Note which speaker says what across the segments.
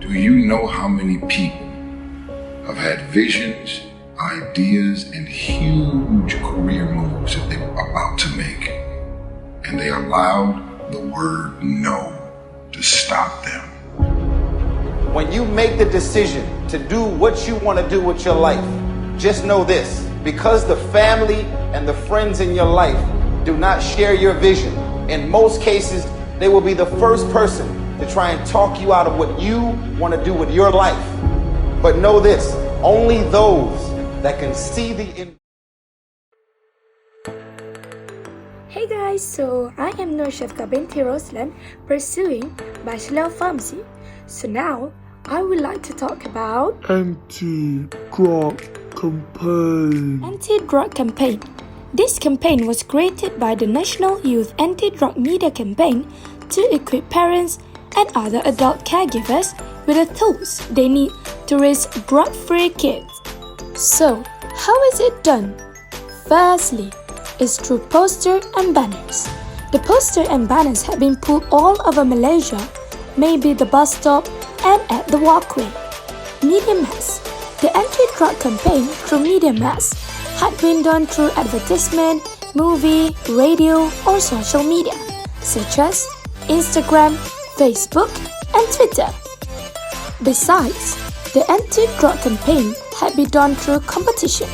Speaker 1: Do you know how many people have had visions, ideas, and huge career moves that they were about to make, and they allowed the word no to stop them?
Speaker 2: When you make the decision to do what you want to do with your life, just know this: because the family and the friends in your life do not share your vision, in most cases, they will be the first person to try and talk you out of what you want to do with your life. But know this: only those that can see the
Speaker 3: Hey guys, so I am Nurshafka binti Roslan, pursuing Bachelor of Pharmacy. So now I would like to talk about
Speaker 4: anti-drug campaign.
Speaker 3: Anti-drug campaign. This campaign was created by the National Youth Anti-Drug Media Campaign to equip parents and other adult caregivers with the tools they need to raise drug-free kids. So, how is it done? Firstly, it's through poster and banners. The poster and banners have been put all over Malaysia, maybe the bus stop and at the walkway. Media mass. The anti-drug campaign through media mass had been done through advertisement, movie, radio, or social media, such as Instagram, Facebook, and Twitter. Besides, the anti-drug campaign had been done through competition.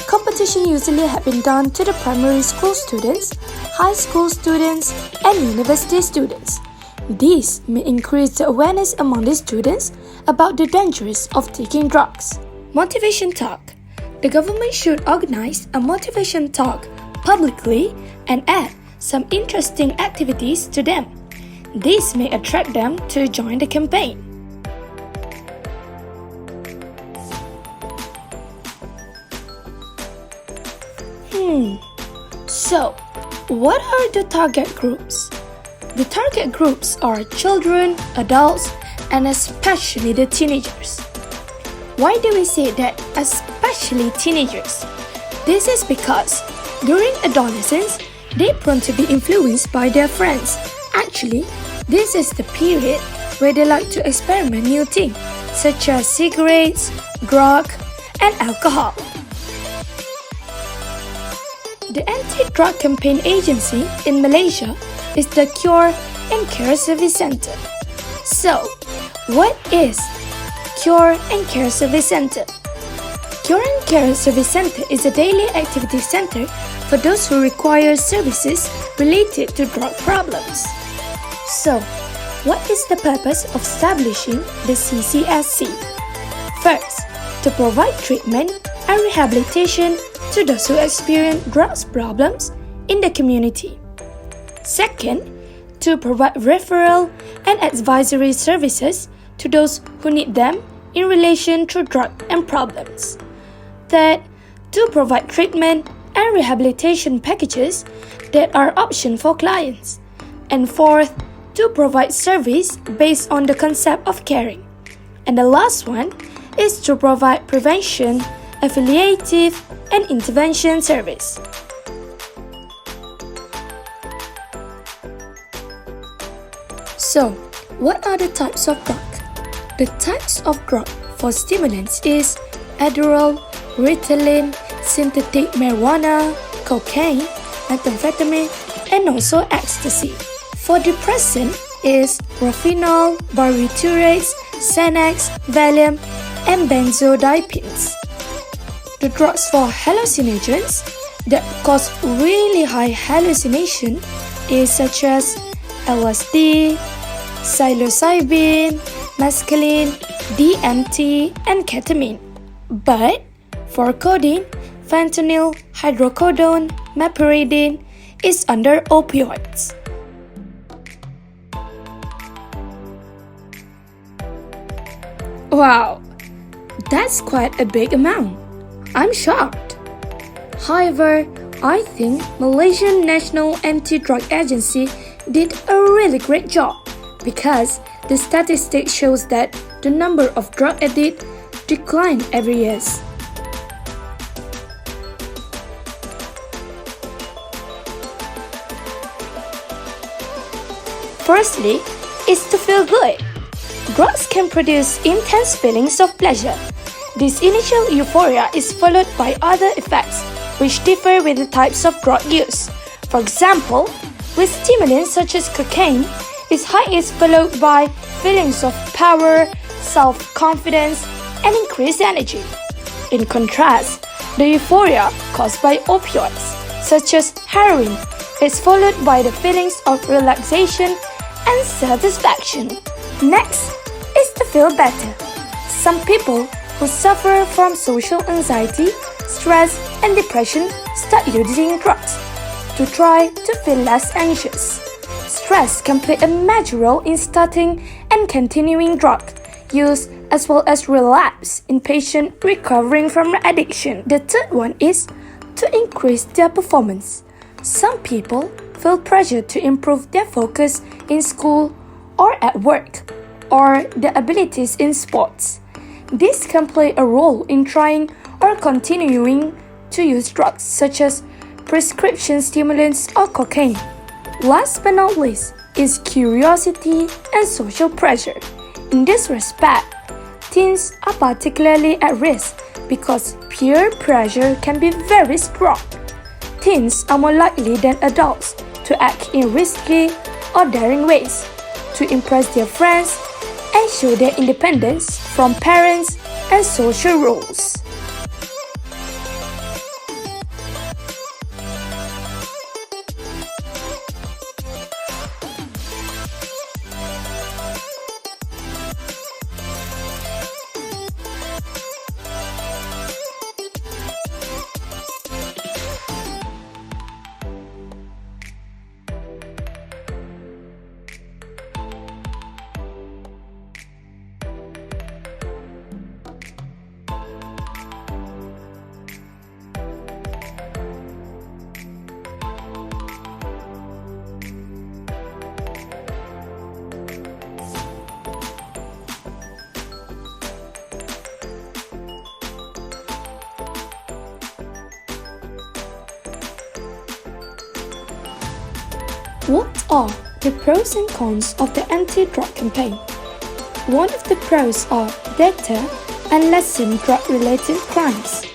Speaker 3: Competition usually had been done to the primary school students, high school students, and university students. This may increase the awareness among the students about the dangers of taking drugs. Motivation talk. The government should organize a motivation talk publicly and add some interesting activities to them. This may attract them to join the campaign. So, what are the target groups? The target groups are children, adults, and especially the teenagers. Why do we say that especially teenagers? This is because during adolescence, they're prone to be influenced by their friends. Actually, this is the period where they like to experiment new things, such as cigarettes, drugs, and alcohol. The Anti-Drug Campaign Agency in Malaysia is the Cure and Care Service Center. So, what is Cure and Care Service Center? Cure and Care Service Center is a daily activity center for those who require services related to drug problems. So, what is the purpose of establishing the CCSC? First, to provide treatment and rehabilitation to those who experience drugs problems in the community. Second, to provide referral and advisory services to those who need them in relation to drug and problems. Third, to provide treatment and rehabilitation packages that are option for clients. And fourth, to provide service based on the concept of caring. And the last one is to provide prevention, affiliative, and intervention service. So, what are the types of drug? The types of drug for stimulants is Adderall, Ritalin, synthetic marijuana, cocaine, methamphetamine, and also ecstasy. For depressant is Propanol, barbiturates, Xanax, Valium, and benzodiazepines. The drugs for hallucinogens that cause really high hallucination is such as LSD, psilocybin, mescaline, DMT, and ketamine. But for codeine, fentanyl, hydrocodone, meperidine is under opioids. Wow, that's quite a big amount. I'm shocked. However, I think Malaysian National Anti-Drug Agency did a really great job because the statistics shows that the number of drug addicts decline every year. Firstly, is to feel good. Drugs can produce intense feelings of pleasure. This initial euphoria is followed by other effects, which differ with the types of drug use. For example, with stimulants such as cocaine, its high is followed by feelings of power, self-confidence, and increased energy. In contrast, the euphoria caused by opioids, such as heroin, is followed by the feelings of relaxation and satisfaction. Next is to feel better. Some people who suffer from social anxiety, stress, and depression start using drugs to try to feel less anxious. Stress can play a major role in starting and continuing drug use as well as relapse in patients recovering from addiction. The third one is to increase their performance. Some people feel pressure to improve their focus in school or at work, or their abilities in sports. This can play a role in trying or continuing to use drugs such as prescription stimulants or cocaine. Last but not least is curiosity and social pressure. In this respect, teens are particularly at risk because peer pressure can be very strong. Teens are more likely than adults to act in risky or daring ways to impress their friends and show their independence from parents and social rules. What are the pros and cons of the anti-drug campaign? One of the pros are deter and lessen drug-related crimes.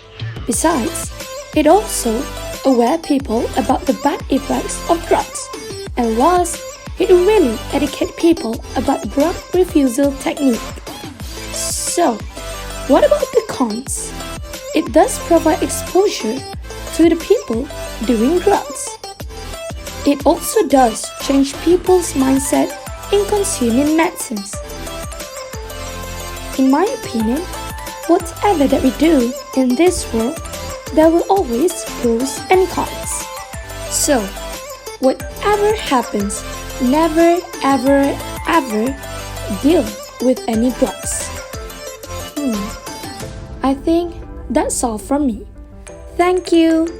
Speaker 3: Besides, it also aware people about the bad effects of drugs. And last, it really educate people about drug refusal technique. So, what about the cons? It does provide exposure to the people doing drugs. It also does change people's mindset in consuming medicines. In my opinion, whatever that we do in this world, there will always pros and cons. So, whatever happens, never ever ever deal with any drugs. I think that's all from me. Thank you.